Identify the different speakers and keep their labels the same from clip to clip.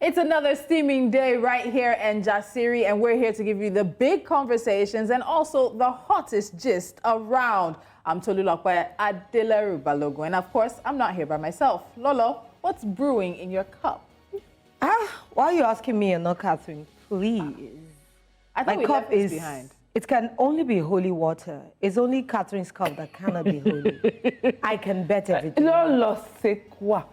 Speaker 1: It's another steaming day right here in Jasiri, and we're here to give you the big conversations and also the hottest gist around. I'm Tolulokwe Adeleru Balogun, and of course, I'm not here by myself. Lolo, what's brewing in your cup?
Speaker 2: Why are you asking me and not Catherine? Please.
Speaker 1: I thought
Speaker 2: My cup is
Speaker 1: behind.
Speaker 2: It can only be holy water. It's only Catherine's cup that cannot be holy. I can bet everything.
Speaker 3: Lolo, c'est quoi?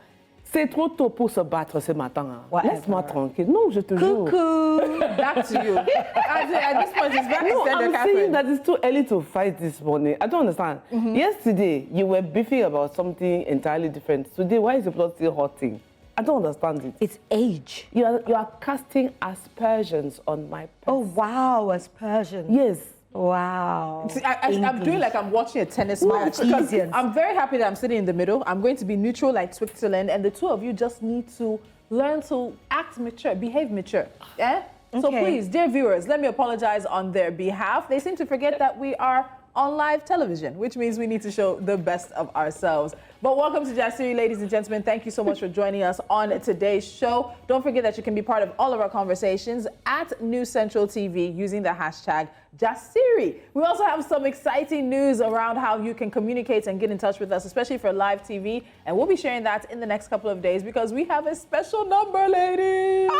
Speaker 3: C'est trop tôt pour se battre ce matin. Laisse-moi tranquille. Non, je te jure.
Speaker 2: Coucou.
Speaker 1: Back to you. At this point, it's back to
Speaker 3: I'm
Speaker 1: Catherine.
Speaker 3: saying that it's too early to fight this morning. I don't understand. Yesterday, you were beefing about something entirely different. Today, why is the blood still hurting? I don't understand it.
Speaker 2: It's age.
Speaker 3: You are casting aspersions on my person.
Speaker 2: Oh, wow, aspersions.
Speaker 3: Yes.
Speaker 2: Wow.
Speaker 1: See, I'm doing like I'm watching a tennis match. Because I'm very happy that I'm sitting in the middle. I'm going to be neutral like Switzerland, and the two of you just need to learn to act mature, behave mature. Yeah? So please, dear viewers, let me apologize on their behalf. They seem to forget that we are on live television, which means we need to show the best of ourselves. But welcome to Jasiri, ladies and gentlemen. Thank you so much for joining us on today's show. Don't forget that you can be part of all of our conversations at News Central TV using the hashtag Jasiri. We also have some exciting news around how you can communicate and get in touch with us, especially for live TV. And we'll be sharing that in the next couple of days because we have a special number, ladies.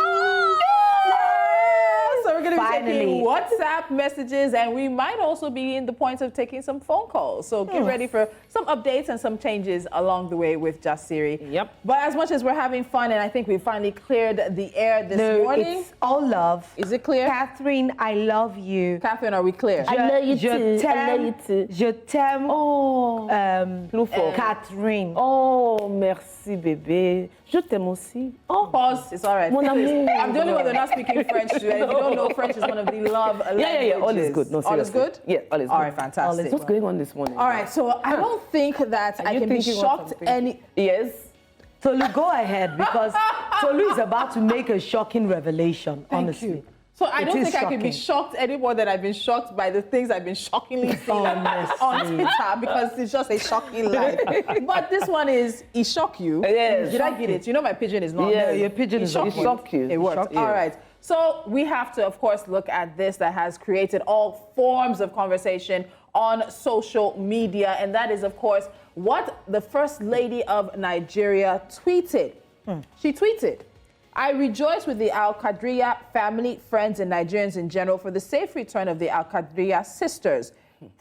Speaker 1: So we're going to be taking WhatsApp messages, and we might also be in the point of taking some phone calls. So get ready for some updates and some changes along the way with Jasiri.
Speaker 3: Yep.
Speaker 1: But as much as we're having fun, and I think we finally cleared the air this morning.
Speaker 2: It's all love.
Speaker 1: Is it clear?
Speaker 2: Catherine, I love you.
Speaker 1: Catherine, are we clear?
Speaker 3: I love you too. I love you too.
Speaker 2: Je t'aime.
Speaker 3: Oh,
Speaker 2: Catherine.
Speaker 3: Oh, merci bébé. Je t'aime aussi. Oh,
Speaker 1: pause. It's all right.
Speaker 3: Mon amour.
Speaker 1: I'm the only one that's not speaking French today. If you don't know, French is one of the love languages.
Speaker 3: Yeah. All is good. No,
Speaker 1: all is good?
Speaker 3: Yeah, all is good.
Speaker 1: All right, fantastic.
Speaker 3: What's going on this morning?
Speaker 1: All right, so I don't think that I can be shocked any...
Speaker 3: Yes.
Speaker 2: Tolu, go ahead, because Tolu is about to make a shocking revelation, honestly.
Speaker 1: You. So I don't think I can be shocked any more than I've been shocked by the things I've been shockingly seeing on Twitter, because it's just a shocking life. But this one is, it shock you.
Speaker 3: Yes.
Speaker 1: Did I get it? You know my pigeon is not.
Speaker 2: Yeah, your pigeon is
Speaker 1: shock you. It worked. All right. So we have to, of course, look at this that has created all forms of conversation on social media. And that is, of course, what the First Lady of Nigeria tweeted. She tweeted, "I rejoice with the Al-Qadriya family, friends, and Nigerians in general for the safe return of the Al-Qadriya sisters.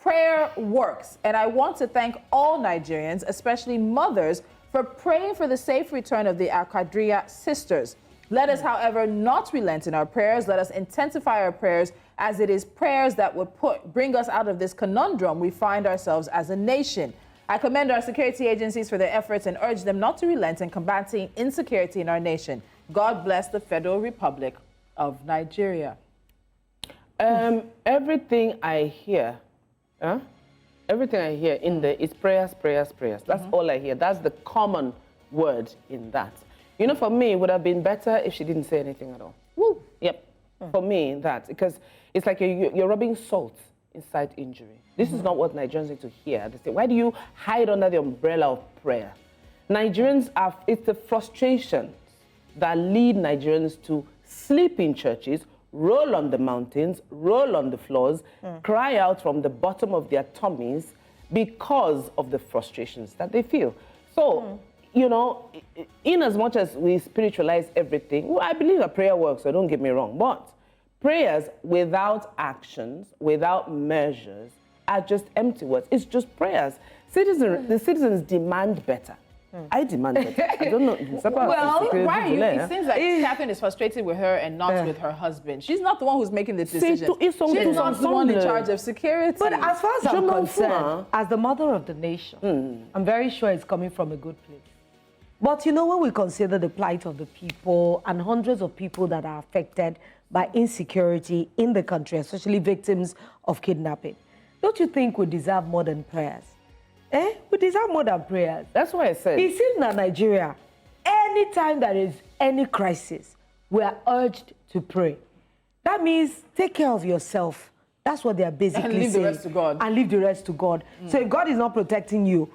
Speaker 1: Prayer works, and I want to thank all Nigerians, especially mothers, for praying for the safe return of the Al-Qadriya sisters. Let us, however, not relent in our prayers. Let us intensify our prayers, as it is prayers that would bring us out of this conundrum we find ourselves as a nation. I commend our security agencies for their efforts and urge them not to relent in combating insecurity in our nation. God bless the Federal Republic of Nigeria."
Speaker 3: Everything I hear in there is prayers, prayers, prayers. That's all I hear. That's the common word in that. You know, for me, it would have been better if she didn't say anything at all.
Speaker 1: Woo.
Speaker 3: Yep. For me, that. Because it's like you're rubbing salt inside injury. This is not what Nigerians need to hear. They say, why do you hide under the umbrella of prayer? Nigerians it's the frustrations that lead Nigerians to sleep in churches, roll on the mountains, roll on the floors, cry out from the bottom of their tummies because of the frustrations that they feel. So, you know, in as much as we spiritualize everything, well, I believe that prayer works, so don't get me wrong, but prayers without actions, without measures, are just empty words. It's just prayers. The citizens demand better. I demand better. I don't know.
Speaker 1: Well, why are you? It seems like Catherine is frustrated with her and not with her husband. She's not the one who's making the decision. She's not the one in charge of security.
Speaker 2: But as far as I'm concerned, as the mother of the nation, I'm very sure it's coming from a good place. But you know, when we consider the plight of the people and hundreds of people that are affected by insecurity in the country, especially victims of kidnapping, don't you think we deserve more than prayers? We deserve more than prayers.
Speaker 3: That's what I said.
Speaker 2: It seems that Nigeria, anytime there is any crisis, we are urged to pray. That means take care of yourself. That's what they are basically saying.
Speaker 1: And leave the rest to God.
Speaker 2: And leave the rest to God. So if God is not protecting you,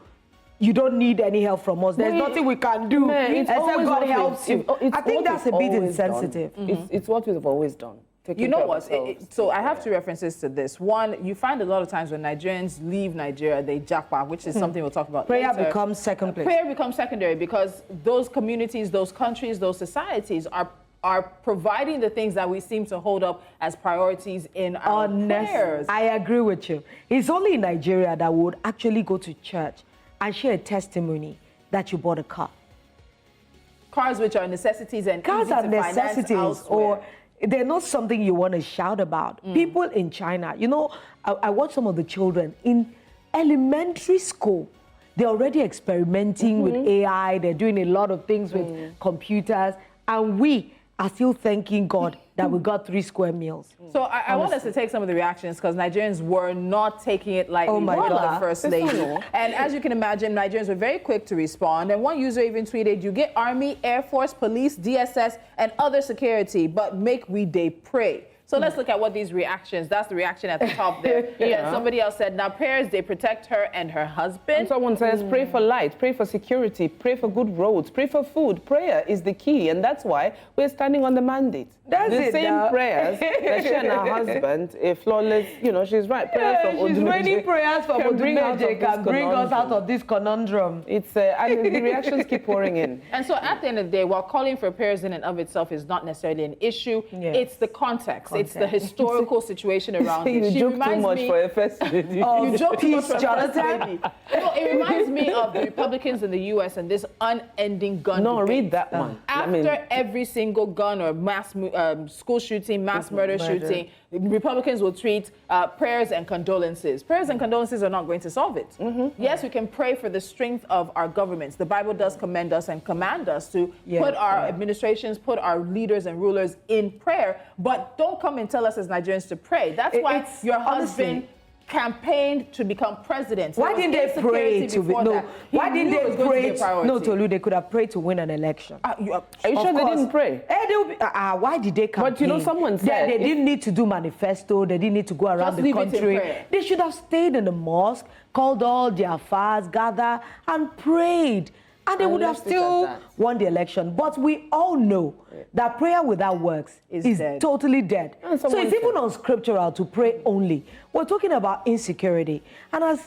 Speaker 2: you don't need any help from us. There's nothing we can do except God helps you. I think that's a bit insensitive.
Speaker 3: It's what we've always done.
Speaker 1: You know what? So I have two references to this. One, you find a lot of times when Nigerians leave Nigeria, they jackpot, which is something we'll talk about
Speaker 2: Prayer
Speaker 1: later.
Speaker 2: becomes second place.
Speaker 1: Prayer becomes secondary because those communities, those countries, those societies are providing the things that we seem to hold up as priorities in our prayers.
Speaker 2: I agree with you. It's only in Nigeria that would actually go to church and share a testimony that you bought a car.
Speaker 1: Cars which are necessities and
Speaker 2: cars
Speaker 1: easy
Speaker 2: are
Speaker 1: to
Speaker 2: necessities,
Speaker 1: finance
Speaker 2: or they're not something you want to shout about. People in China, you know, I watch some of the children in elementary school. They're already experimenting with AI. They're doing a lot of things with computers, and we are still thanking God that we got 3 square meals.
Speaker 1: So I want us to take some of the reactions because Nigerians were not taking it lightly.
Speaker 2: Oh my God.
Speaker 1: The First Lady. And as you can imagine, Nigerians were very quick to respond. And one user even tweeted, "You get Army, Air Force, Police, DSS, and other security, but make we day pray." So let's look at what these reactions, that's the reaction at the top there. Yeah. Somebody else said, "Now prayers, they protect her and her husband."
Speaker 3: And someone says, pray for light, pray for security, pray for good roads, pray for food. Prayer is the key, and that's why we're standing on the mandate.
Speaker 2: That's
Speaker 3: the
Speaker 2: it
Speaker 3: same
Speaker 2: now.
Speaker 3: prayers that she and her husband, a flawless, you know, she's right. Prayers from
Speaker 2: She's raining prayers from Odumeje can bring us out of this conundrum.
Speaker 3: It's and the reactions keep pouring in.
Speaker 1: And so at the end of the day, while calling for prayers in and of itself is not necessarily an issue, it's the context. It's the historical situation around it.
Speaker 3: You joke too much for a first lady.
Speaker 1: You joke too much
Speaker 2: Peace,
Speaker 1: for a first lady. No, it reminds me of the Republicans in the U.S. and this unending gun debate.
Speaker 3: Read that one.
Speaker 1: After every single gun or mass school shooting, mass murder shooting, Republicans will treat prayers and condolences. Prayers and condolences are not going to solve it. Yes, we can pray for the strength of our governments. The Bible does commend us and command us to put our administrations, put our leaders and rulers in prayer, but don't come and tell us as Nigerians to pray. That's why your husband campaigned to become president.
Speaker 2: Why didn't they pray to win? No, why didn't they pray? No, Tolu, they could have prayed to win an election.
Speaker 3: Are you sure they didn't pray?
Speaker 2: Why did they campaign?
Speaker 3: But you know, someone said
Speaker 2: they didn't need to do manifesto. They didn't need to go around the country. They should have stayed in the mosque, called all their fasts, gathered, and prayed. And they would have still won the election. But we all know that prayer without works is totally dead. So it's even unscriptural to pray only. We're talking about insecurity. And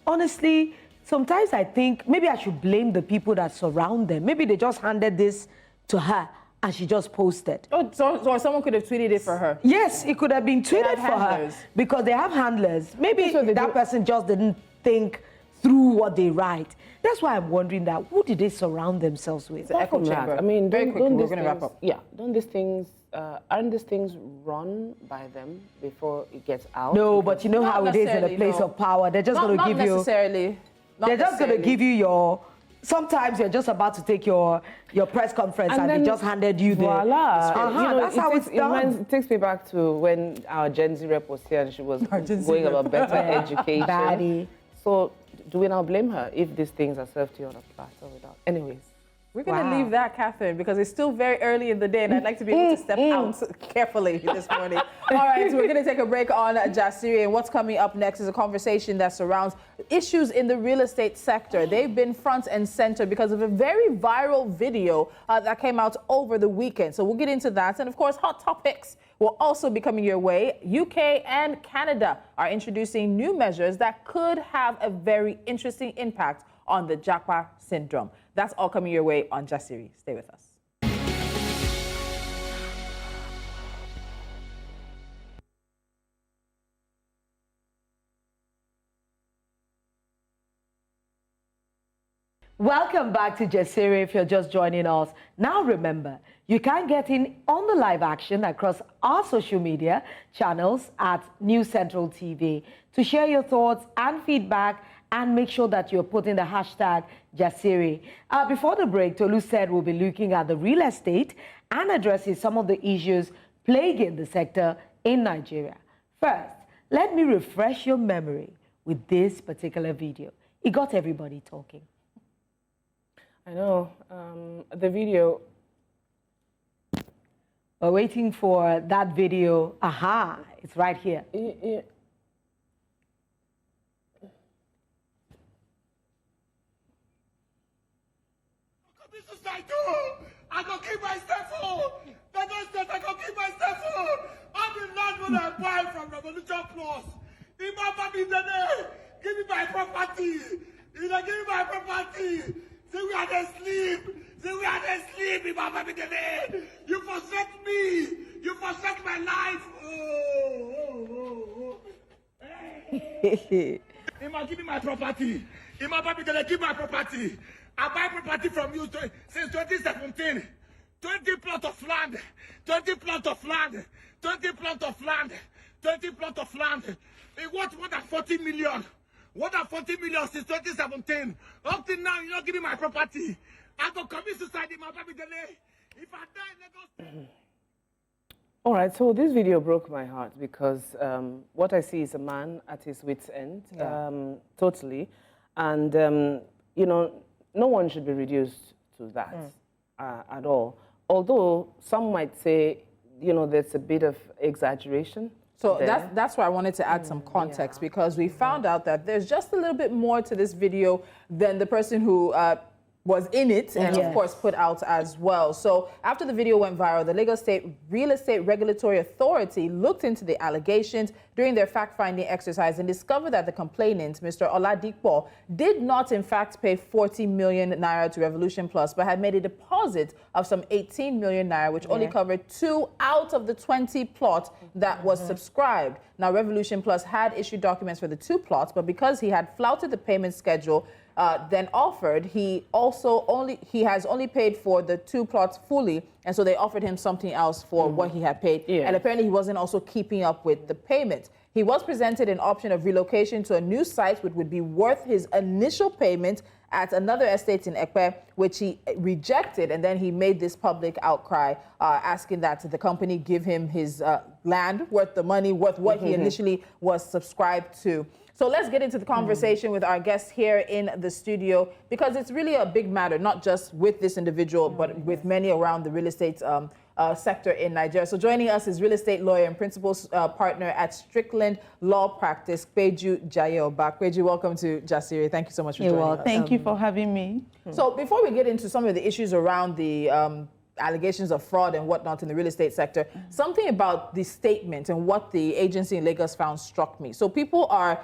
Speaker 2: honestly, sometimes I think maybe I should blame the people that surround them. Maybe they just handed this to her and she just posted.
Speaker 1: Oh, so someone could have tweeted it for her?
Speaker 2: Yes, it could have been tweeted for her. Because they have handlers. Maybe that person just didn't think through what they write. That's why I'm wondering that who did they surround themselves with?
Speaker 1: The echo chamber.
Speaker 3: I mean,
Speaker 1: very quickly, we're going to wrap up.
Speaker 3: Yeah, aren't these things run by them before it gets out?
Speaker 2: No, but you know how it is in a place of power. They're just going to give you.
Speaker 1: Not necessarily.
Speaker 2: They're just going to give you your. Sometimes you're just about to take your press conference and they just handed you the.
Speaker 3: Voila.
Speaker 2: You know, that's how it's done.
Speaker 3: It takes me back to when our Gen Z rep was here and she was going about better education.
Speaker 2: Baddie.
Speaker 3: So do we now blame her if these things are served to you on a platter without? Anyways.
Speaker 1: We're going to leave that, Catherine, because it's still very early in the day and I'd like to be able to step out carefully this morning. All right, so we're going to take a break on Jasiri, and what's coming up next is a conversation that surrounds issues in the real estate sector. They've been front and center because of a very viral video that came out over the weekend. So we'll get into that. And of course, hot topics will also be coming your way. UK and Canada are introducing new measures that could have a very interesting impact on the Japa syndrome. That's all coming your way on Jasiri. Stay with us.
Speaker 2: Welcome back to Jasiri if you're just joining us. Now remember, you can get in on the live action across our social media channels at News Central TV to share your thoughts and feedback and make sure that you're putting the hashtag Jasiri. Before the break, Tolu said we'll be looking at the real estate and addressing some of the issues plaguing the sector in Nigeria. First, let me refresh your memory with this particular video. It got everybody talking.
Speaker 3: I know. The video.
Speaker 2: We're waiting for that video. Aha, it's right here.
Speaker 4: I do? I go keep myself home. They don't say I go keep myself home. I'm the land when I buy from Revolution Plus. If my family there, give me my property. If they give me my property, say we are the sleep. Say we are the sleep. If my family there, you forsake me. You forsake my life. If I give me my property, if my family there, give my property. I buy property from you since 2017. 20 plots of land, 20 plots of land, 20 plots of land, 20 plots of land. It worth more than 40 million. More than 40 million since 2017. Up till now, you're not giving my property. I go commit suicide in my baby delay. If I die, let us.
Speaker 3: All right, so this video broke my heart because what I see is a man at his wits' end, totally. And, you know, no one should be reduced to that at all. Although some might say, you know, there's a bit of exaggeration.
Speaker 1: So that's why I wanted to add some context, because we found out that there's just a little bit more to this video than the person who was in it and of course put out as well. So after the video went viral, the Lagos State Real Estate Regulatory Authority looked into the allegations during their fact-finding exercise and discovered that the complainant, Mr. Oladipo, did not in fact pay 40 million naira to Revolution Plus, but had made a deposit of some 18 million naira, which only covered 2 out of the 20 plots that was subscribed. Now, Revolution Plus had issued documents for the 2 plots, but because he had flouted the payment schedule then offered, he has only paid for the 2 plots fully, and so they offered him something else for what he had paid. And apparently he wasn't also keeping up with the payment. He was presented an option of relocation to a new site, which would be worth his initial payment at another estate in Ekpe, which he rejected, and then he made this public outcry asking that the company give him his land worth the money, worth what he initially was subscribed to. So let's get into the conversation with our guests here in the studio, because it's really a big matter, not just with this individual, but with many around the real estate sector in Nigeria. So joining us is real estate lawyer and principal partner at Strichland Law Practice, Peju Jaiyeoba. Peju, welcome to Jasiri. Thank you so much for joining us.
Speaker 5: Thank you for having me.
Speaker 1: So before we get into some of the issues around the allegations of fraud and whatnot in the real estate sector, something about the statement and what the agency in Lagos found struck me. So people are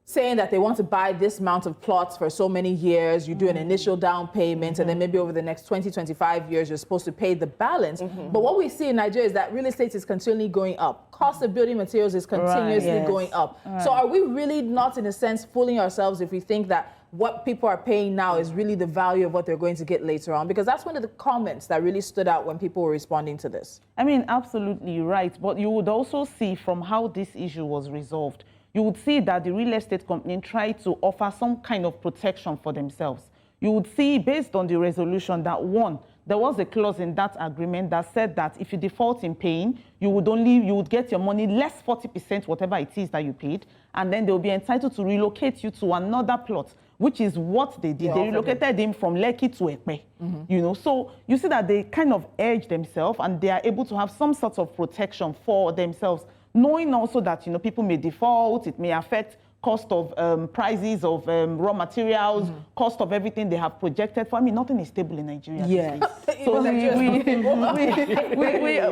Speaker 1: saying that they want to buy this amount of plots for so many years, you do an initial down payment, and then maybe over the next 20, 25 years, you're supposed to pay the balance. But what we see in Nigeria is that real estate is continually going up. Cost of building materials is continuously going up. So are we really not, in a sense, fooling ourselves if we think that what people are paying now is really the value of what they're going to get later on? Because that's one of the comments that really stood out when people were responding to this.
Speaker 5: I mean, absolutely right. But you would also see from how this issue was resolved, you would see that the real estate company tried to offer some kind of protection for themselves. You would see, based on the resolution, that one, there was a clause in that agreement that said that if you default in paying, you would get your money less 40%, whatever it is that you paid, and then they'll be entitled to relocate you to another plot, which is what they did. They relocated him from Lekki to Ekpe. You know, so you see that they kind of edged themselves, and they are able to have some sort of protection for themselves, knowing also that, you know, people may default, it may affect cost of prices of raw materials, cost of everything they have projected for. I mean, nothing is stable in Nigeria. So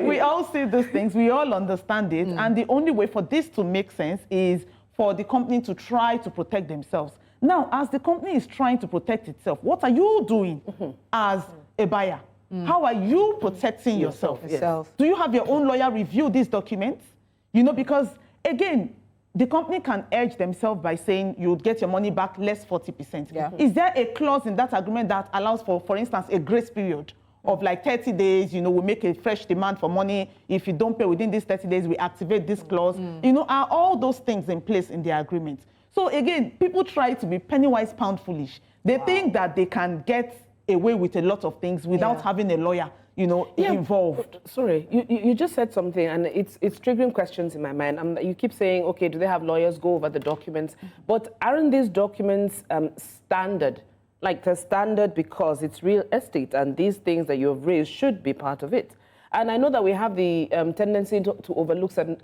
Speaker 5: we all see these things, we all understand it, and the only way for this to make sense is for the company to try to protect themselves. Now, as the company is trying to protect itself, what are you doing as a buyer? How are you protecting yourself? Do you have your own lawyer review these documents? You know, because, again, the company can edge themselves by saying you would get your money back less 40%. Is there a clause in that agreement that allows for instance, a grace period of like 30 days, you know, we make a fresh demand for money. If you don't pay within these 30 days, we activate this clause. You know, are all those things in place in the agreement? So again, people try to be penny wise, pound foolish. They think that they can get away with a lot of things without having a lawyer, you know, involved.
Speaker 3: Sorry, you just said something, and it's triggering questions in my mind. You keep saying, okay, do they have lawyers go over the documents? But aren't these documents standard? Like they're standard because it's real estate, and these things that you have raised should be part of it. And I know that we have the tendency to overlook certain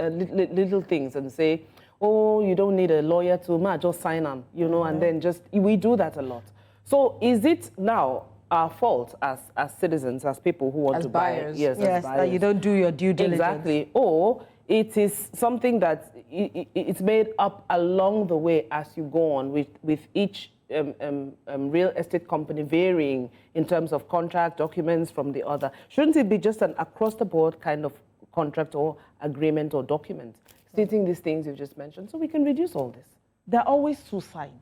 Speaker 3: little things and say, oh, you don't need a lawyer to just sign on, you know, and then we do that a lot. So is it now, our fault as citizens, as people who want to
Speaker 1: buyers.
Speaker 3: buy. Yes,
Speaker 2: Yes,
Speaker 3: as buyers.
Speaker 2: that you don't do your due diligence.
Speaker 3: Exactly. Or it is something that it's made up along the way as you go on with each real estate company varying in terms of contract documents from the other. Shouldn't it be just an across-the-board kind of contract or agreement or document stating these things you've just mentioned so we can reduce all this?
Speaker 5: There are always two sides.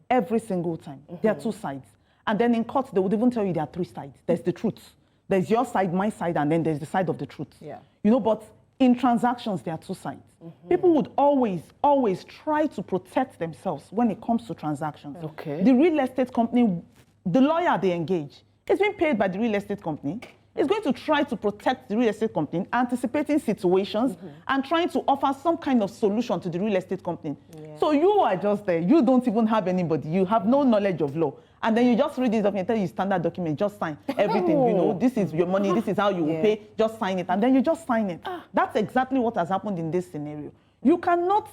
Speaker 5: Every single time. There are two sides. And then in court, they would even tell you there are three sides. There's the truth. There's your side, my side, and then there's the side of the truth.
Speaker 1: Yeah.
Speaker 5: You know, but in transactions, there are two sides. People would always try to protect themselves when it comes to transactions.
Speaker 3: Okay.
Speaker 5: The real estate company, the lawyer they engage, is being paid by the real estate company. Is going to try to protect the real estate company, anticipating situations, and trying to offer some kind of solution to the real estate company. Yeah. So you are just there. You don't even have anybody. You have no knowledge of law. And then you just read this document, tell you standard document, just sign everything. You know, this is your money, this is how you will pay, just sign it. And then you just sign it. That's exactly what has happened in this scenario. You cannot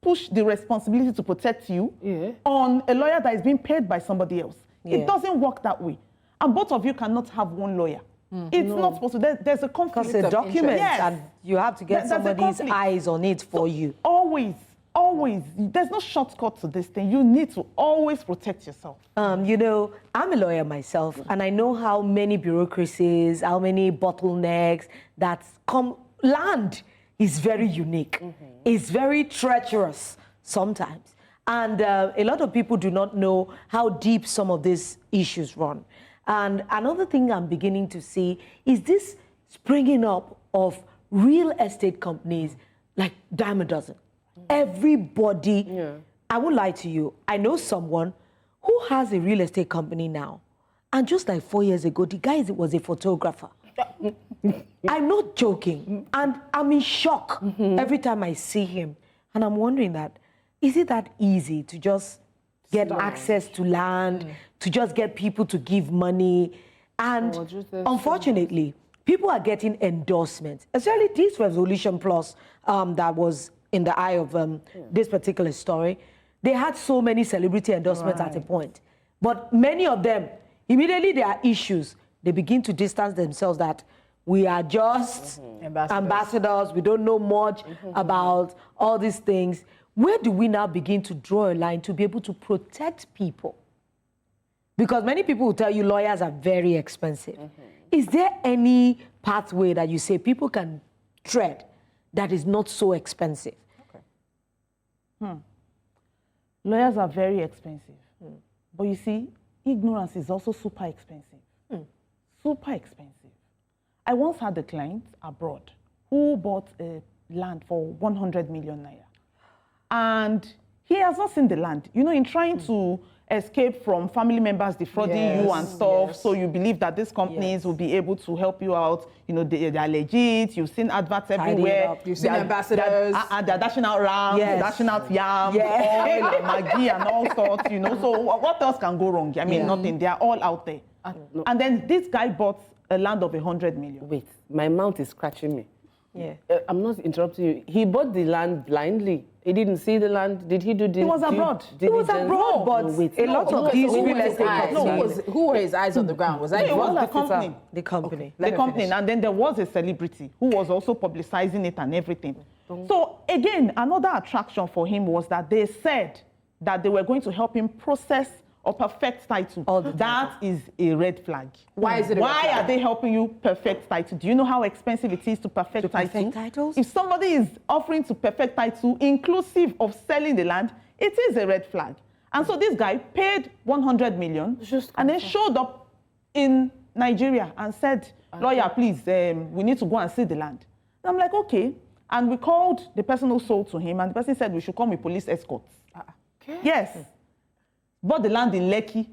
Speaker 5: push the responsibility to protect you on a lawyer that is being paid by somebody else. It doesn't work that way. And both of you cannot have one lawyer. It's not supposed to. There's a conflict.
Speaker 2: Because it's a document,
Speaker 5: yes.
Speaker 2: and you have to get somebody's eyes on it for you.
Speaker 5: Always. There's no shortcut to this thing. You need to always protect yourself.
Speaker 2: You know, I'm a lawyer myself, and I know how many bureaucracies, how many bottlenecks that come. Land is very unique. It's very treacherous sometimes. And a lot of people do not know how deep some of these issues run. And another thing I'm beginning to see is this springing up of real estate companies like dime a dozen. Everybody, I won't lie to you, I know someone who has a real estate company now. And just like 4 years ago, the guy was a photographer. I'm not joking. And I'm in shock every time I see him. And I'm wondering that, is it that easy to just get access to land, to just get people to give money? And unfortunately, people are getting endorsements, especially this Revolution Plus that was in the eye of this particular story. They had so many celebrity endorsements at a point. But many of them, immediately there are issues, they begin to distance themselves that we are just ambassadors. We don't know much about all these things. Where do we now begin to draw a line to be able to protect people? Because many people will tell you lawyers are very expensive. Is there any pathway that you say people can tread that is not so expensive?
Speaker 5: Lawyers are very expensive. But you see, ignorance is also super expensive. Super expensive. I once had a client abroad who bought land for 100 million naira. And he has not seen the land. You know, in trying to escape from family members defrauding you and stuff, so you believe that these companies will be able to help you out. You know, they are legit. You've seen adverts everywhere.
Speaker 1: You've seen ambassadors.
Speaker 5: They're dashing out ram, dashing out yam, oil, and Maggi, and all sorts, you know. So what else can go wrong? I mean, nothing. They are all out there. And then this guy bought a land of 100 million.
Speaker 3: Wait, my mouth is scratching me. I'm not interrupting you. He bought the land blindly. He didn't see the land. Did he do the...
Speaker 5: He was abroad.
Speaker 2: He was abroad, but a lot of these real estate...
Speaker 1: Who were his eyes on the ground? Was that
Speaker 5: it was the company.
Speaker 2: The company.
Speaker 5: The company. And then there was a celebrity who was also publicizing it and everything. So again, another attraction for him was that they said that they were going to help him process or perfect title. That is a red flag.
Speaker 1: Why is it a red flag?
Speaker 5: Why are they helping you perfect title? Do you know how expensive it is to perfect title?
Speaker 2: Perfect titles?
Speaker 5: If somebody is offering to perfect title, inclusive of selling the land, it is a red flag. And so this guy paid 100 million and then showed up in Nigeria and said, lawyer, please, we need to go and see the land. And I'm like, okay. And we called the person who sold to him, and the person said we should come with police escorts.
Speaker 1: Okay.
Speaker 5: Yes. Bought the land in Lekki.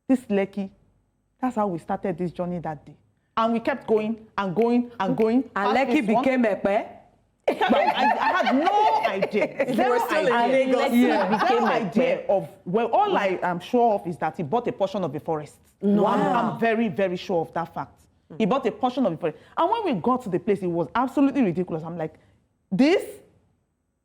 Speaker 5: This Lekki, that's how we started this journey that day. And we kept going and going and going.
Speaker 2: And Lekki became Epe.
Speaker 5: I had no idea. Zero idea of, well, all I am sure of is that he bought a portion of the forest.
Speaker 2: Wow.
Speaker 5: I'm very, very sure of that fact. He bought a portion of the forest. And when we got to the place, it was absolutely ridiculous. I'm like, this?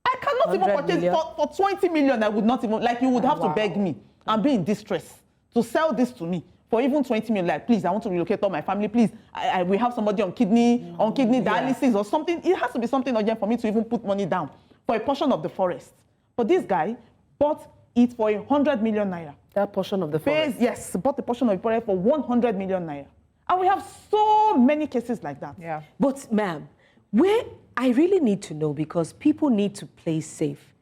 Speaker 5: I cannot even purchase for 20 million. I would not even, like, you would have to beg me and be in distress to sell this to me for even 20 million, like, please, I want to relocate all my family, please, we have somebody on kidney dialysis or something. It has to be something urgent for me to even put money down for a portion of the forest. But this guy bought it for 100 million naira.
Speaker 3: That portion of the forest?
Speaker 5: Yes, bought a portion of the forest for 100 million naira. And we have so many cases like that.
Speaker 1: Yeah.
Speaker 2: But, ma'am, where I really need to know, because people need to play safe,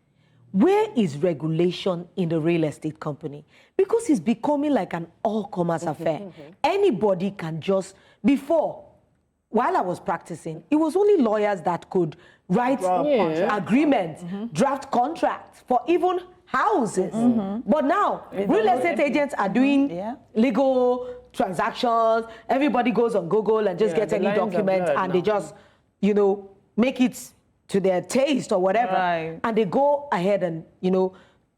Speaker 2: where is regulation in the real estate company? Because it's becoming like an all-comers affair. Anybody can just, before, while I was practicing, it was only lawyers that could write agreements, draft contracts for even houses. But now, real estate agents are doing legal transactions. Everybody goes on Google and just gets any document and they just, you know, make it to their taste or whatever.
Speaker 5: Right.
Speaker 2: And they go ahead and, you know,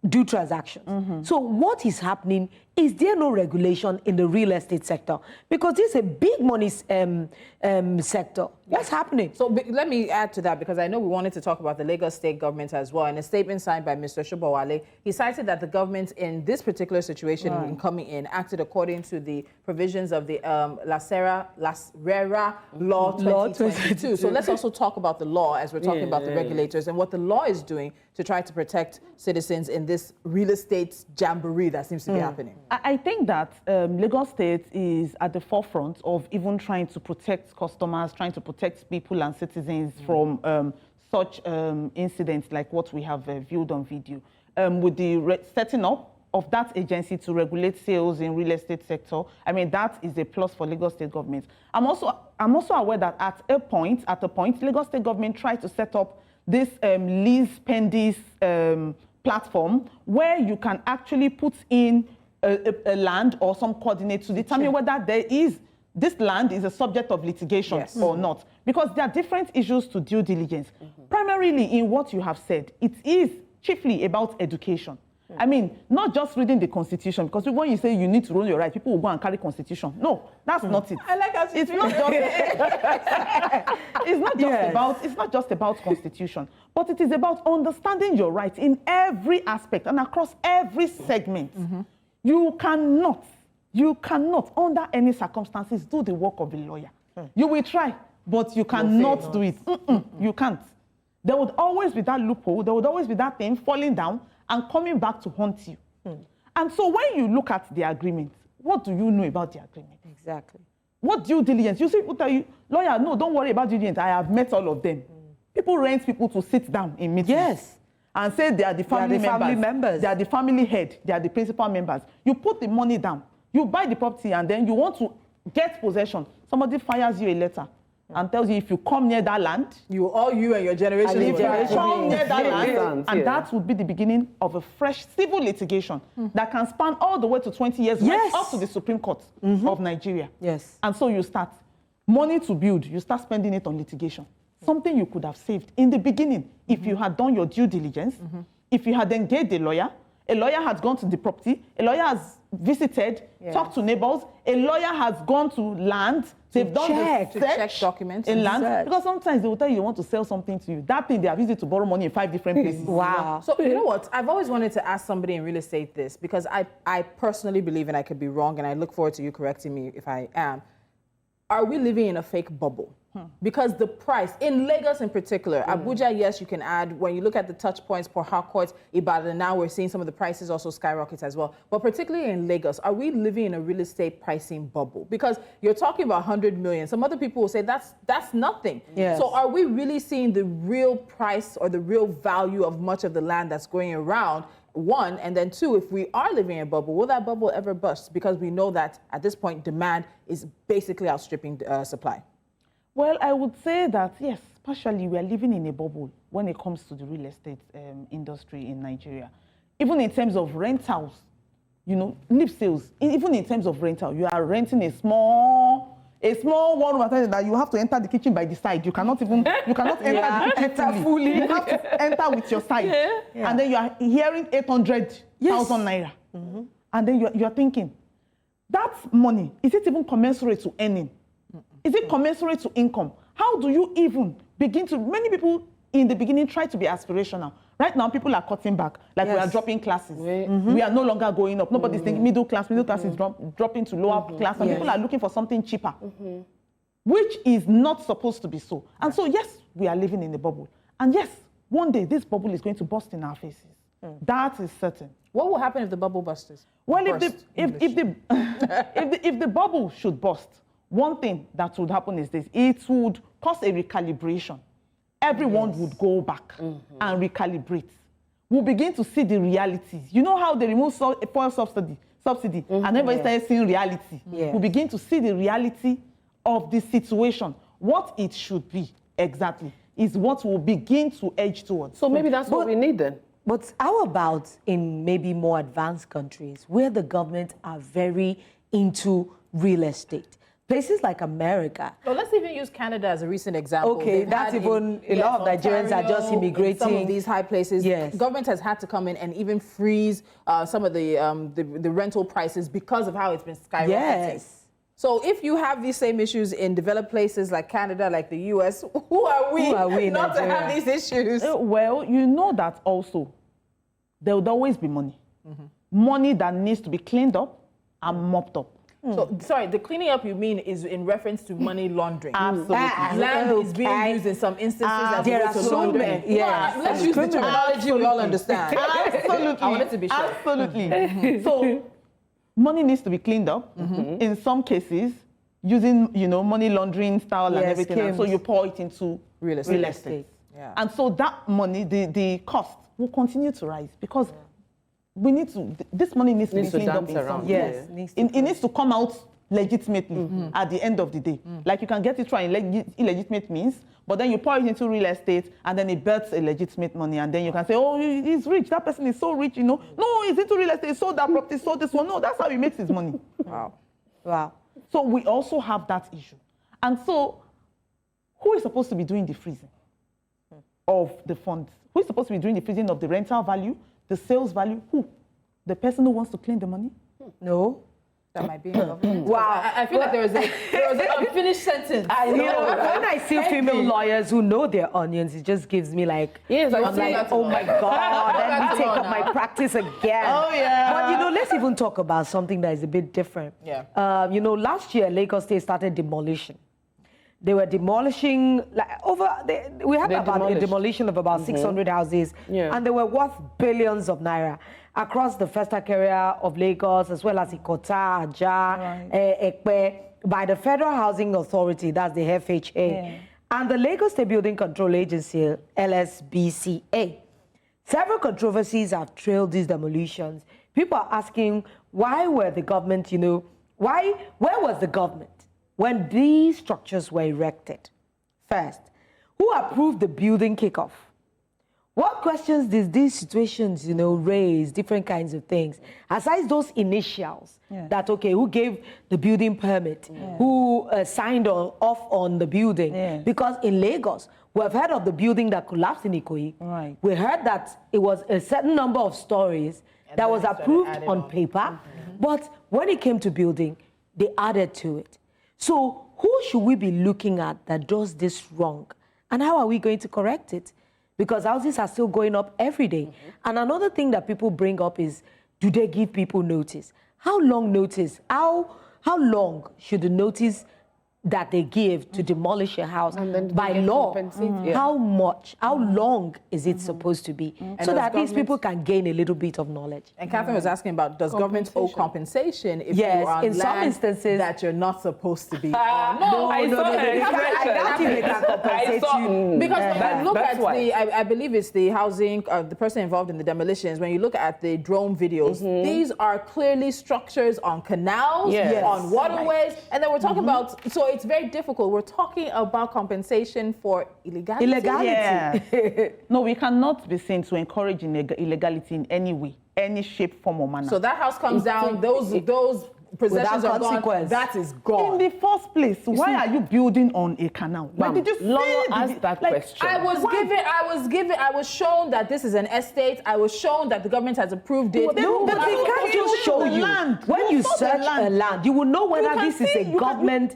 Speaker 2: do transactions. So what is happening? Is there no regulation in the real estate sector? Because this is a big money sector. What's happening?
Speaker 1: So let me add to that, because I know we wanted to talk about the Lagos state government as well. In a statement signed by Mr. Shobowale, he cited that the government in this particular situation in coming in acted according to the provisions of the Lasera Law 2022. So let's also talk about the law as we're talking about the regulators and what the law is doing to try to protect citizens in this real estate jamboree that seems to be happening.
Speaker 5: I think that Lagos State is at the forefront of even trying to protect customers, trying to protect people and citizens from such incidents like what we have viewed on video. With the setting up of that agency to regulate sales in real estate sector, I mean, that is a plus for Lagos State government. I'm also aware that at a point, Lagos State government tried to set up this lease pendis platform where you can actually put in a land or some coordinates to determine whether this land is a subject of litigation or not. Because there are different issues to due diligence. Primarily in what you have said, it is chiefly about education. I mean, not just reading the Constitution, because when you say you need to rule your right, people will go and carry Constitution. No, that's not it.
Speaker 1: I like how
Speaker 5: it's not just it's not just about Constitution, but it is about understanding your rights in every aspect and across every segment. You cannot, under any circumstances, do the work of a lawyer. You will try, but you cannot do it. You can't. There would always be that loophole, there would always be that thing falling down and coming back to haunt you. And so when you look at the agreement, what do you know about the agreement?
Speaker 2: Exactly.
Speaker 5: What due diligence? You see, people tell you, lawyer, no, don't worry about due diligence. I have met all of them. People rent people to sit down in meetings. And say they are the family members. They are the family head. They are the principal members. You put the money down. You buy the property and then you want to get possession. Somebody fires you a letter and tells you if you come near that land,
Speaker 1: you and your generation,
Speaker 5: if you come near that land, and that would be the beginning of a fresh civil litigation that can span all the way to 20 years, right up to the Supreme Court of Nigeria. And so you start money to build, you start spending it on litigation. Something you could have saved in the beginning if you had done your due diligence, if you had engaged a lawyer has gone to the property, a lawyer has visited, talked to neighbors, a lawyer has gone to land, they've done the
Speaker 1: check documents
Speaker 5: in land. Because sometimes they will tell you they want to sell something to you. That thing, they have used it to borrow money in 5 different places.
Speaker 2: Wow.
Speaker 1: So you know what? I've always wanted to ask somebody in real estate this, because I personally believe, and I could be wrong, and I look forward to you correcting me if I am. Are we living in a fake bubble? Because the price, in Lagos in particular, Abuja, yes, you can add, when you look at the touch points, Port Harcourt, Ibadan, now we're seeing some of the prices also skyrocket as well. But particularly in Lagos, are we living in a real estate pricing bubble? Because you're talking about 100 million. Some other people will say that's nothing. So are we really seeing the real price or the real value of much of the land that's going around? One, and then two, if we are living in a bubble, will that bubble ever burst? Because we know that at this point, demand is basically outstripping supply.
Speaker 5: Well, I would say that, yes, partially we are living in a bubble when it comes to the real estate industry in Nigeria. Even in terms of rentals, you know, live sales, even in terms of rental, you are renting a small one-room that you have to enter the kitchen by the side. You cannot enter the kitchen fully. You have to enter with your side. And then you are hearing 800,000 naira. And then you are thinking, that money, is it even commensurate to earning? Is it commensurate to income? How do you even begin to, many people in the beginning try to be aspirational. Right now, people are cutting back. Like we are dropping classes. We are no longer going up. Nobody's thinking middle class is dropping to lower class. And people are looking for something cheaper, which is not supposed to be so. And so, yes, we are living in a bubble. And yes, one day this bubble is going to burst in our faces. That is certain.
Speaker 1: What will happen if the bubble bursts?
Speaker 5: Well, if the bubble should burst, one thing that would happen is this: it would cause a recalibration. Everyone would go back and recalibrate. We'll begin to see the realities. You know how they remove fuel subsidy, and everybody started seeing reality. We'll begin to see the reality of the situation. What it should be exactly is what we'll begin to edge towards.
Speaker 3: So maybe that's what we need then.
Speaker 2: But how about in maybe more advanced countries where the government are very into real estate? Places like America.
Speaker 1: So let's even use Canada as a recent example.
Speaker 2: Okay, that's even a lot of Nigerians are just immigrating.
Speaker 1: Some of these high places, government has had to come in and even freeze some of the rental prices because of how it's been skyrocketing.
Speaker 2: Yes.
Speaker 1: So if you have these same issues in developed places like Canada, like the US, who are we not to have these issues?
Speaker 5: Well, you know that also there would always be money. Money that needs to be cleaned up and mopped up.
Speaker 1: So, sorry, the cleaning up you mean is in reference to money laundering.
Speaker 5: Absolutely.
Speaker 1: Land is being used in some instances.
Speaker 2: There are so many.
Speaker 1: Yeah, let's use the terminology we all understand.
Speaker 5: Absolutely.
Speaker 1: I wanted to be sure.
Speaker 5: Absolutely. So, money needs to be cleaned up. In some cases, using money laundering style and everything. And so you pour it into real estate.
Speaker 1: Yeah.
Speaker 5: And so that money, the cost will continue to rise because we need to. This money needs to be cleaned up in some way.
Speaker 2: Yes,
Speaker 5: it needs to come out legitimately at the end of the day. Like you can get it from illegitimate means, but then you pour it into real estate and then it births a legitimate money, and then you can say, oh, he's rich. That person is so rich, No, he's into real estate. He sold that property, sold this one. No, that's how he makes his money.
Speaker 2: Wow.
Speaker 5: So we also have that issue. And so who is supposed to be doing the freezing of the funds? Who is supposed to be doing the freezing of the rental value, the sales value? Who? The person who wants to claim the money?
Speaker 2: No.
Speaker 1: That might be in government. Wow. I feel like there was an unfinished sentence.
Speaker 2: I know. When I see female lawyers who know their onions, it just gives me like, I'm like, oh my God, let me take up my practice again.
Speaker 5: Oh, yeah.
Speaker 2: But, let's even talk about something that is a bit different.
Speaker 1: Yeah.
Speaker 2: Last year, Lagos State started demolition. They were demolishing, we had about a demolition of about 600 houses, and they were worth billions of naira across the Festac area of Lagos, as well as Ikota, Ajah, Ekpe, by the Federal Housing Authority, that's the FHA, and the Lagos State Building Control Agency, LSBCA. Several controversies have trailed these demolitions. People are asking, why were the government, where was the government when these structures were erected? First, who approved the building kickoff? What questions did these situations, raise, different kinds of things? Aside those initials, that, who gave the building permit, who signed off on the building? Because in Lagos, we've heard of the building that collapsed in Ikoyi.
Speaker 5: Right.
Speaker 2: We heard that it was a certain number of stories that was approved on paper, but when it came to building, they added to it. So who should we be looking at that does this wrong? And how are we going to correct it? Because houses are still going up every day. And another thing that people bring up is, do they give people notice? How long notice? How long should the notice that they give to demolish a house by law? How much? How long is it supposed to be? So that these people can gain a little bit of knowledge.
Speaker 1: And Catherine was asking about, does government owe compensation if you're on
Speaker 2: in some
Speaker 1: land
Speaker 2: instances
Speaker 1: that you're not supposed to be on?
Speaker 2: No, I doubt if they can compensate you.
Speaker 1: Because look at I believe it's the housing, the person involved in the demolitions, when you look at the drone videos, these are clearly structures on canals, on waterways, and then we're talking about, so it's very difficult. We're talking about compensation for illegality.
Speaker 5: Yeah. No, we cannot be seen to encourage illegality in any way, any shape, form, or manner.
Speaker 1: So that house comes down, those possessions are gone. That is gone.
Speaker 5: In the first place, why are you building on a canal? Why did you
Speaker 3: ask that question?
Speaker 1: I was shown that this is an estate. I was shown that the government has approved it.
Speaker 2: But they can't just show you. When you search a land, you will know whether this is a government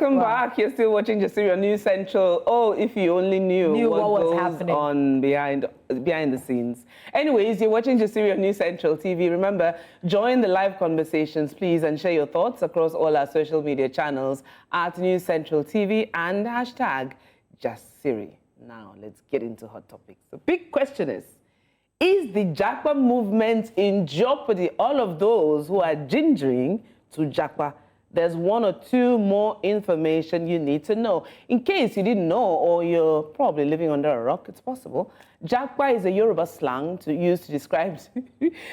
Speaker 3: Welcome back. You're still watching Jasiri on News Central. Oh, if you only knew what was happening on behind the scenes. Anyways, you're watching Jasiri on News Central TV. Remember, join the live conversations, please, and share your thoughts across all our social media channels at News Central TV and hashtag Jasiri. Now, let's get into hot topics. The big question is the Japa movement in jeopardy? All of those who are gingering to Japa, there's one or two more information you need to know. In case you didn't know, or you're probably living under a rock, it's possible. Japa is a Yoruba slang used to describe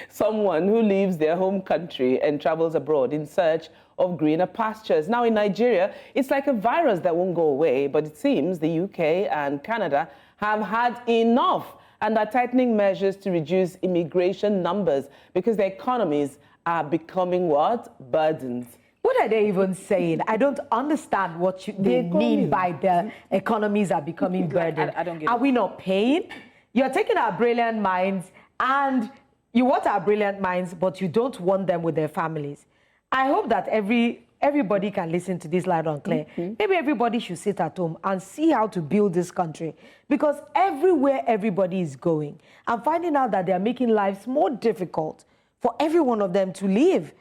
Speaker 3: someone who leaves their home country and travels abroad in search of greener pastures. Now, in Nigeria, it's like a virus that won't go away, but it seems the UK and Canada have had enough and are tightening measures to reduce immigration numbers because their economies are becoming what? Burdened.
Speaker 2: What are they even saying? I don't understand what they mean by the economies are becoming burdened.
Speaker 1: I don't get it.
Speaker 2: Are we not paying? You're taking our brilliant minds and you want our brilliant minds, but you don't want them with their families. I hope that everybody can listen to this loud and clear. Maybe everybody should sit at home and see how to build this country, because everywhere everybody is going, I'm finding out that they're making lives more difficult for every one of them to live.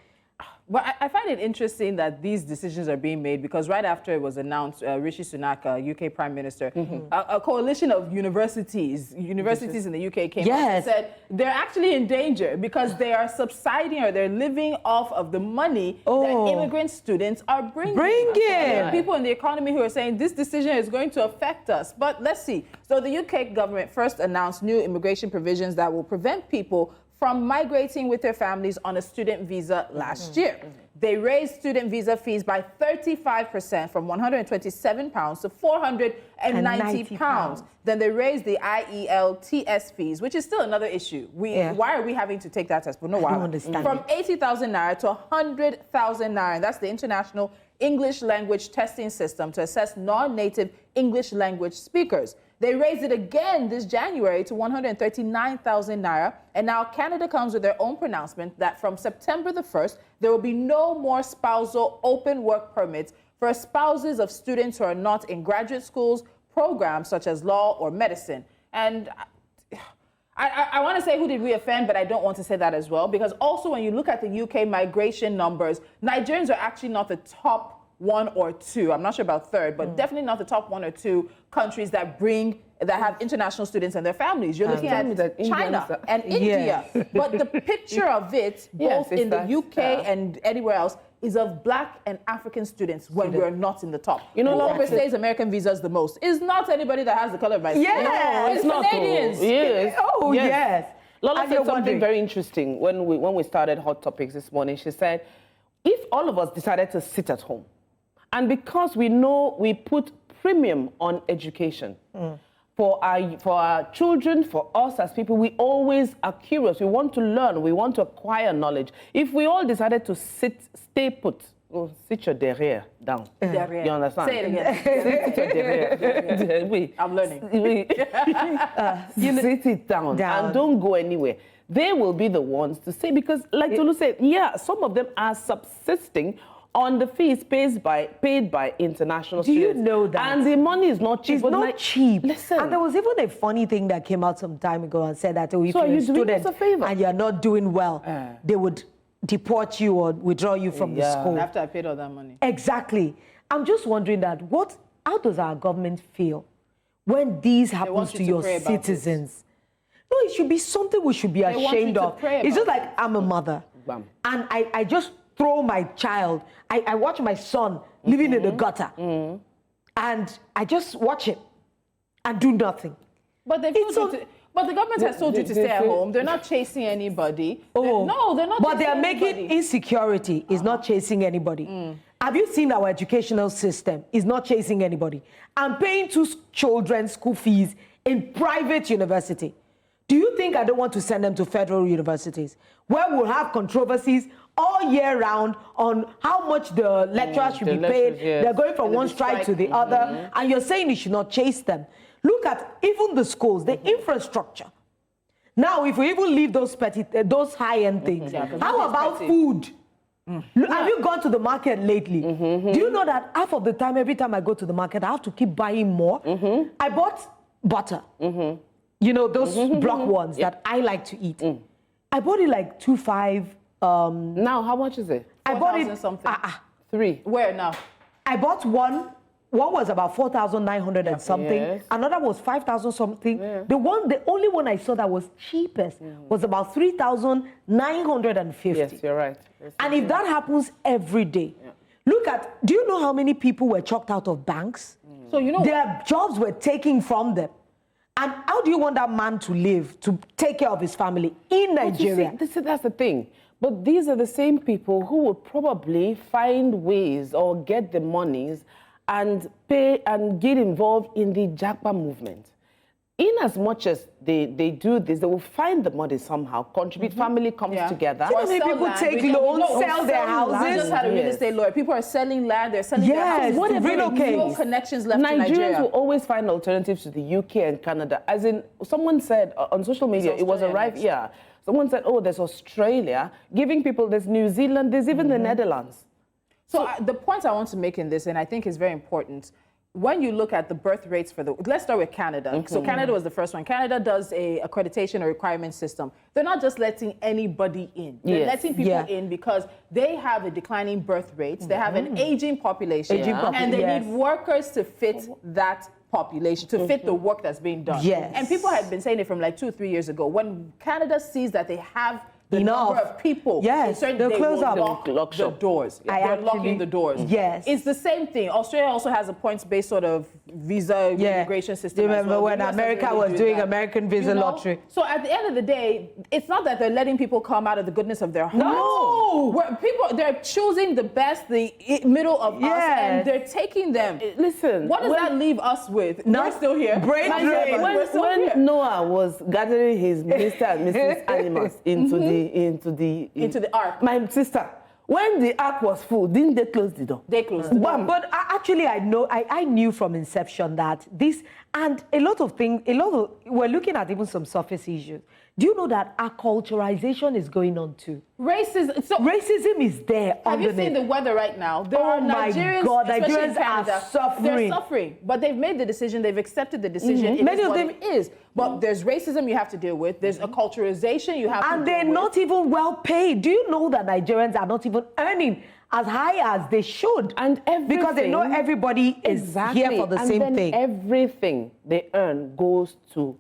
Speaker 1: But I find it interesting that these decisions are being made because right after it was announced, Rishi Sunak, UK Prime Minister, a coalition of universities in the UK came out and said they're actually in danger because they are subsiding or they're living off of the money that immigrant students are bringing. There are people in the economy who are saying this decision is going to affect us. But let's see. So the UK government first announced new immigration provisions that will prevent people from migrating with their families on a student visa last year. They raised student visa fees by 35% from £127 to £490. Then they raised the IELTS fees, which is still another issue. Why are we having to take that test? But no, why?
Speaker 2: I don't understand.
Speaker 1: From 80,000 naira to 100,000 naira. That's the International English Language Testing System to assess non-native English language speakers. They raised it again this January to 139,000 naira. And now Canada comes with their own pronouncement that from September the 1st, there will be no more spousal open work permits for spouses of students who are not in graduate schools, programs such as law or medicine. And I want to say who did we offend, but I don't want to say that as well, because also when you look at the UK migration numbers, Nigerians are actually not the top one or two. I'm not sure about third, but definitely not the top one or two countries that have international students and their families. You're looking at China and India. But the picture of it, both in the UK and anywhere else, is of Black and African students when we're not in the top. You know, whoever says American visas the most is not anybody that has the color of my skin.
Speaker 2: No,
Speaker 1: it's not Canadians.
Speaker 3: Yes. Lola said something very interesting when we started Hot Topics this morning. She said, if all of us decided to sit at home, and because we know we put premium on education for our children, for us as people, we always are curious. We want to learn. We want to acquire knowledge. If we all decided to stay put, sit your derrière down.
Speaker 1: Derrière.
Speaker 3: You understand?
Speaker 1: Say it again.
Speaker 3: Sit your derrière.
Speaker 1: I'm learning.
Speaker 3: Sit it down and don't go anywhere. They will be the ones to say, because like Tolu said, some of them are subsisting on the fees paid by international students.
Speaker 2: Do you know that?
Speaker 3: And the money is not cheap.
Speaker 2: It's not cheap.
Speaker 3: Listen.
Speaker 2: And there was even a funny thing that came out some time ago and said that if you're a student and you're not doing well, they would deport you or withdraw you from the school.
Speaker 1: After I paid all that money.
Speaker 2: Exactly. I'm just wondering how does our government feel when this happens to your citizens? No, it should be something we should be ashamed of. It's just like I'm a mother. And I just throw my child. I watch my son living in the gutter. And I just watch him and do nothing.
Speaker 1: But the government has told you to stay at home. They're not chasing anybody. They're not.
Speaker 2: But they're making insecurity is not chasing anybody. Have you seen our educational system? Is not chasing anybody. I'm paying 2 children school fees in private university. Do you think I don't want to send them to federal universities where we'll have controversies all year round on how much the lecturers should be paid? They're going from one strike to the other, and you're saying you should not chase them. Look at even the schools, the infrastructure. Now, if we even leave those high-end things, how about food? Look, have you gone to the market lately? Do you know that half of the time, every time I go to the market, I have to keep buying more? I bought butter. You know, those block ones that I like to eat. I bought it like 2.5.
Speaker 3: Now, how much is it?
Speaker 1: I bought it something.
Speaker 3: 3.
Speaker 1: Where now?
Speaker 2: I bought one. One was about 4,900 and something.
Speaker 3: Yes.
Speaker 2: Another was 5,000 something. The only one I saw that was cheapest was about 3,950.
Speaker 3: Yes, you're right.
Speaker 2: And if that happens every day, look at, do you know how many people were chucked out of banks?
Speaker 1: So, you know,
Speaker 2: their jobs were taken from them. And how do you want that man to live, to take care of his family in Nigeria?
Speaker 3: That's the thing. But these are the same people who will probably find ways or get the monies and pay and get involved in the Japa movement. In as much as they do this, they will find the money somehow, contribute, family comes together.
Speaker 2: You know, many people take loans, sell their houses.
Speaker 1: We just had a real estate lawyer. People are selling land, they're selling their houses.
Speaker 2: Whatever
Speaker 1: No connections left to
Speaker 3: Nigerians
Speaker 1: Nigeria.
Speaker 3: will always find alternatives to the UK and Canada. As in, someone said on social media, it was someone said, oh, there's Australia, giving people, there's New Zealand, there's even the Netherlands.
Speaker 1: So the point I want to make in this, and I think is very important, when you look at the birth rates for let's start with Canada. So Canada was the first one. Canada does a accreditation or requirement system. They're not just letting anybody in. They're letting people in because they have a declining birth rates. They have an aging population. And they need workers to fit that population, to fit the work that's being done. And people had been saying it from like 2 or 3 years ago. When Canada sees that they have the number of people,
Speaker 2: they'll close up.
Speaker 1: Lock the doors. They're locking the doors. It's the same thing. Australia also has a points-based sort of visa immigration system.
Speaker 2: Remember when America was doing American visa lottery?
Speaker 1: So at the end of the day, it's not that they're letting people come out of the goodness of their hearts.
Speaker 2: No!
Speaker 1: They're choosing the best, the middle of us, and they're taking them.
Speaker 3: Listen,
Speaker 1: what does that leave us with? We're still here.
Speaker 3: When Noah was gathering his Mr. and Mrs. animals into the ark, my sister, when the ark was full, didn't they close the door?
Speaker 1: They closed the door.
Speaker 2: But actually, I knew from inception that this, and a lot of things, we're looking at even some surface issues. Do you know that acculturization is going on too? Racism is there.
Speaker 1: Have you seen the weather right now? There are Nigerians,
Speaker 2: my God,
Speaker 1: especially
Speaker 2: Nigerians
Speaker 1: in Canada,
Speaker 2: are suffering.
Speaker 1: They're suffering, but they've made the decision. They've accepted the decision. Many of them is. But there's racism you have to deal with. There's acculturization you have to deal with.
Speaker 2: And they're not even well paid. Do you know that Nigerians are not even earning as high as they should?
Speaker 3: And
Speaker 2: because they know everybody is here for the same thing.
Speaker 3: Everything they earn goes to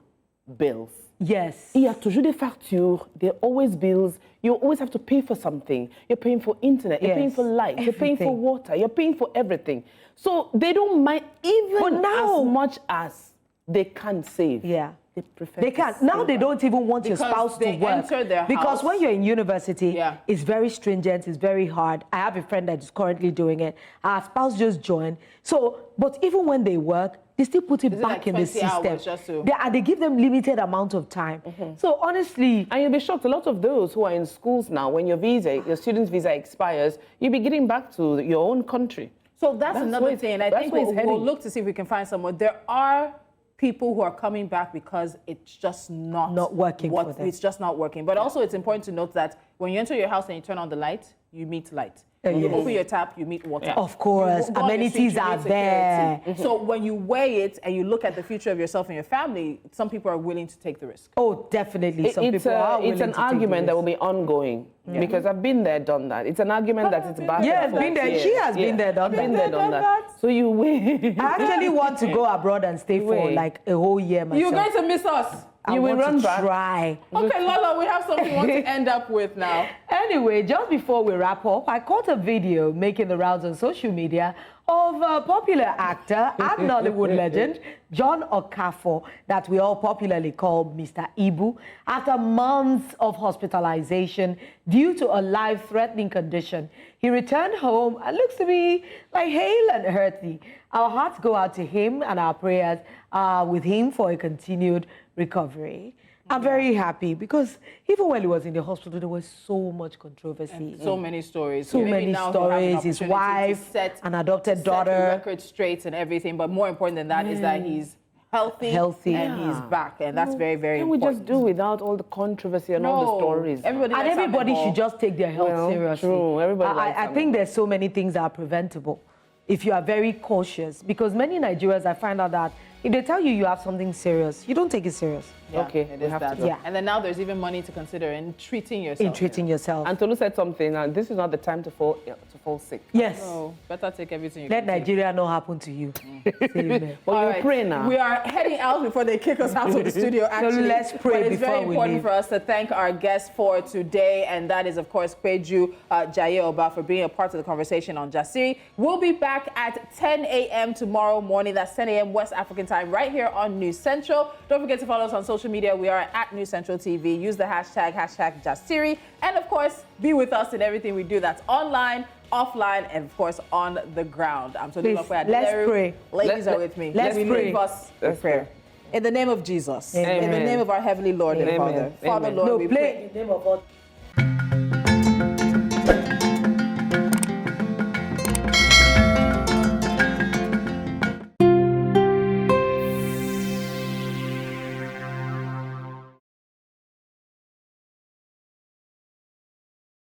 Speaker 3: bills.
Speaker 2: Yes.
Speaker 3: Il y a toujours des factures. There are always bills. You always have to pay for something. You're paying for internet. You're paying for light. You're paying for water. You're paying for everything. So they don't mind even as much as they can save. They prefer.
Speaker 2: They can't. Now they don't even want your spouse to work. Because when you're in university, it's very stringent, it's very hard. I have a friend that is currently doing it. Our spouse just joined. So, but even when they work, they still put it back in the system. They give them limited amount of time. So honestly,
Speaker 3: and you'll be shocked. A lot of those who are in schools now, when your student's visa expires, you'll be getting back to your own country.
Speaker 1: So that's another thing. And I think we'll look to see if we can find someone. There are people who are coming back because it's just not
Speaker 2: working for them.
Speaker 1: It's just not working. But also it's important to note that when you enter your house and you turn on the light, you meet light. You open your tap, you meet water.
Speaker 2: Of course, amenities are there.
Speaker 1: So when you weigh it and you look at the future of yourself and your family, some people are willing to take the risk.
Speaker 2: Oh, definitely. Some people are willing
Speaker 3: it's an argument that will be ongoing because I've been there, done that. It's an argument that it's back.
Speaker 2: Been there. She has been there, done that.
Speaker 3: So you win.
Speaker 2: I actually want to go abroad and stay for like a whole year myself.
Speaker 1: You're going to miss us.
Speaker 2: You will run back. Try.
Speaker 1: Okay, Lola, we have something we want to end up with now.
Speaker 2: Anyway, just before we wrap up, I caught a video making the rounds on social media of a popular actor and Nollywood legend, John Okafor, that we all popularly call Mr. Ibu, after months of hospitalization due to a life-threatening condition. He returned home and looks to be like hale and hearty. Our hearts go out to him and our prayers are with him for a continued recovery. I'm very happy because even when he was in the hospital, there was so much controversy.
Speaker 1: And so many stories.
Speaker 2: So many stories. His wife, an adopted daughter.
Speaker 1: Set the record straight and everything. But more important than that is that he's healthy, and he's back, and that's very, very important.
Speaker 3: Can we just do without all the controversy and all the stories?
Speaker 1: Everybody
Speaker 2: should just take their health seriously.
Speaker 3: True. Everybody
Speaker 2: I think there's so many things that are preventable if you are very cautious, because many Nigerians, I find out that if they tell you you have something serious, you don't take it serious.
Speaker 1: Yeah,
Speaker 3: okay,
Speaker 1: it is that.
Speaker 2: Yeah.
Speaker 1: And then now there's even money to consider in treating yourself.
Speaker 3: And Tolu said something, and this is not the time to fall sick.
Speaker 2: Yes.
Speaker 1: No, better take everything you
Speaker 2: Let
Speaker 1: can
Speaker 2: Nigeria not happen to you. Amen.
Speaker 3: Well, you pray now.
Speaker 1: We are heading out before they kick us out of the studio, actually.
Speaker 2: let's pray
Speaker 1: but it's
Speaker 2: before
Speaker 1: very
Speaker 2: we
Speaker 1: important
Speaker 2: leave.
Speaker 1: for us to thank our guest for today, and that is, of course, Peju Jaiyeoba, for being a part of the conversation on Jasiri. We'll be back at 10 a.m. tomorrow morning. That's 10 a.m. West African time, right here on News Central. Don't forget to follow us on social media. We are at News Central TV. Use the hashtag Jasiri. And, of course, be with us in everything we do. That's online, offline, and, of course, on the ground. I'm so
Speaker 2: Let's pray.
Speaker 1: Ladies are with me.
Speaker 2: Let's pray.
Speaker 1: Leave us with prayer. In the name of Jesus.
Speaker 2: Amen.
Speaker 1: In the name of our Heavenly Lord and
Speaker 3: Amen.
Speaker 1: Father. Father,
Speaker 3: Amen.
Speaker 1: Lord,
Speaker 2: No,
Speaker 1: we
Speaker 2: play
Speaker 1: pray.
Speaker 2: in the name of God.